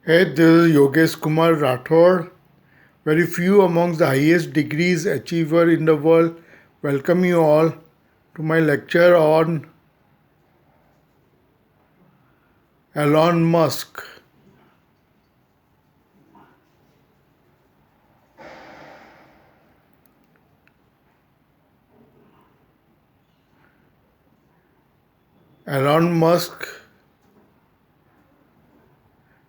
Hey, this is Yogeshkumar Rathod. Very few amongst the highest degrees achiever in the world. Welcome you all to my lecture on Elon Musk. Elon Musk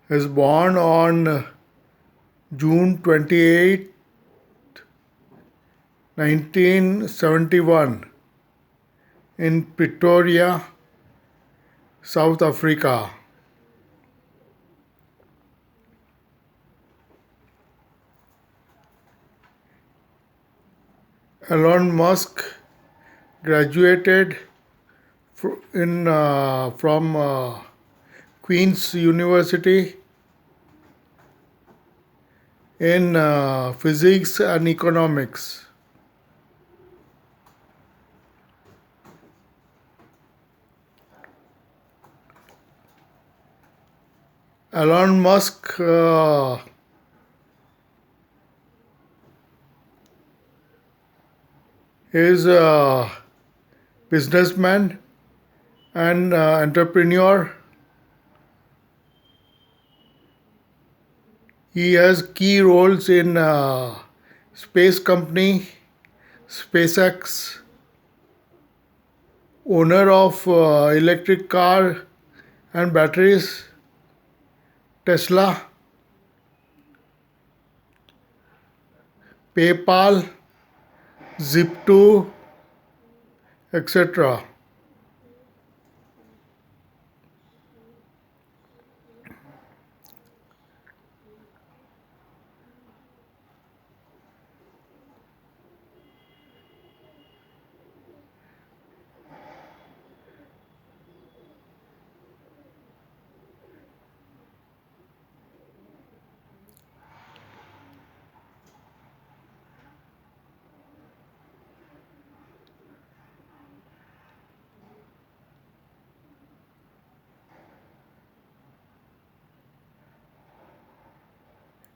is born on June 28, 1971 in Pretoria, South Africa. Elon Musk graduated from Queen's University in physics and economics. Elon Musk is a businessman and entrepreneur. He has key roles in space company, SpaceX, owner of electric car and batteries, Tesla, PayPal, Zip2, etc.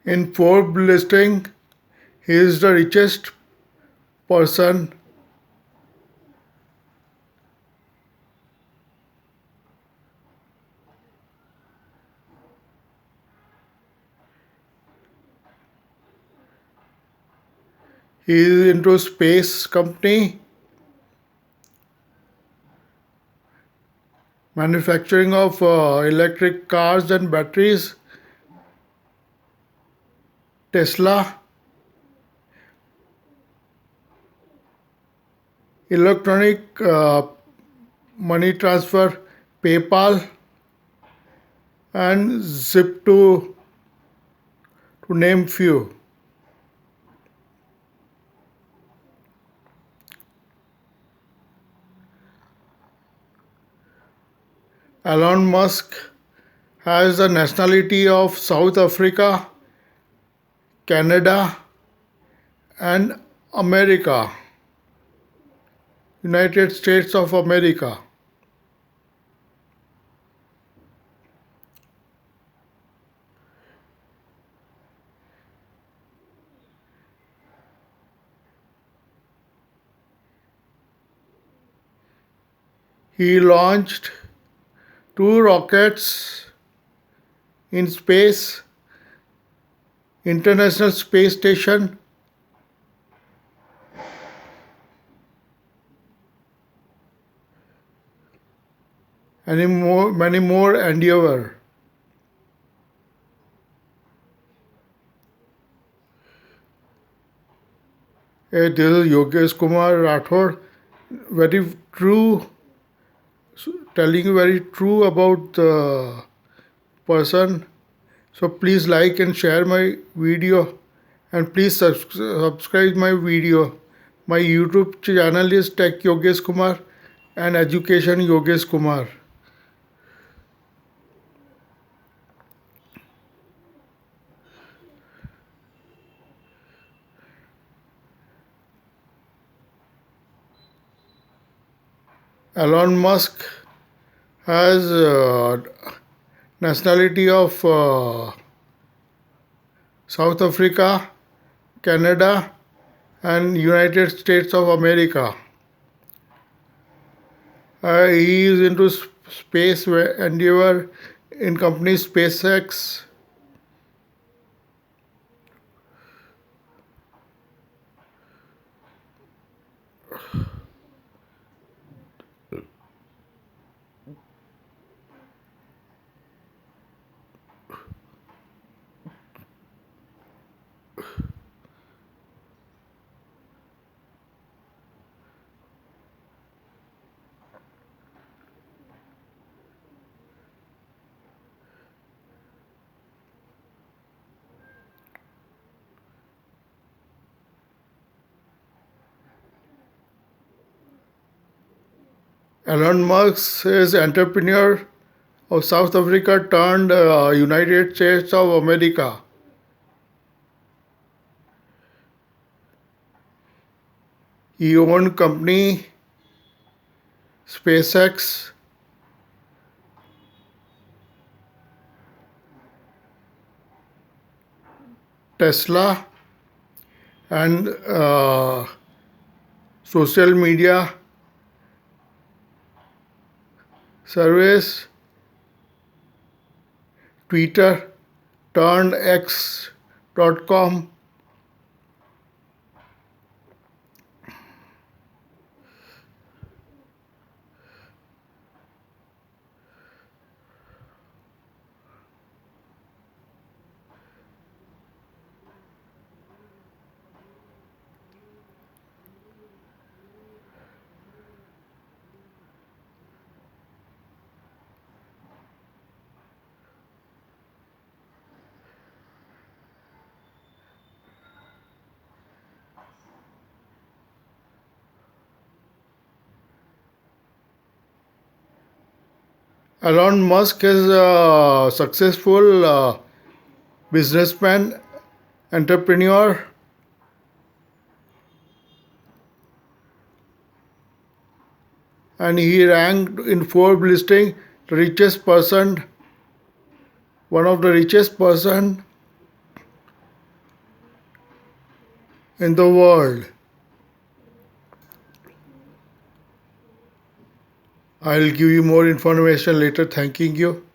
In Forbes listing, he is the richest person. He is into space company, manufacturing of electric cars and batteries, Tesla, electronic money transfer, PayPal, and Zip2 to name few. Elon Musk has the nationality of South Africa, Canada, and America, United States of America. He launched two rockets in space, International Space Station, and many more endeavor. Hey, this is Yogeshkumar Rathod. Very true, telling you very true about the person. So please like and share my video, and please subscribe my video. My YouTube channel is Tech Yogeshkumar and Education Yogeshkumar. Elon Musk has nationality of South Africa, Canada, and United States of America. He is into space endeavor in company SpaceX. Elon Musk is entrepreneur of South Africa turned United States of America. He owned company SpaceX, Tesla, and social media service Twitter turned X.com. Elon Musk is a successful businessman, entrepreneur, and he ranked in Forbes listing the richest person, one of the richest person in the world. I'll give you more information later. Thanking you.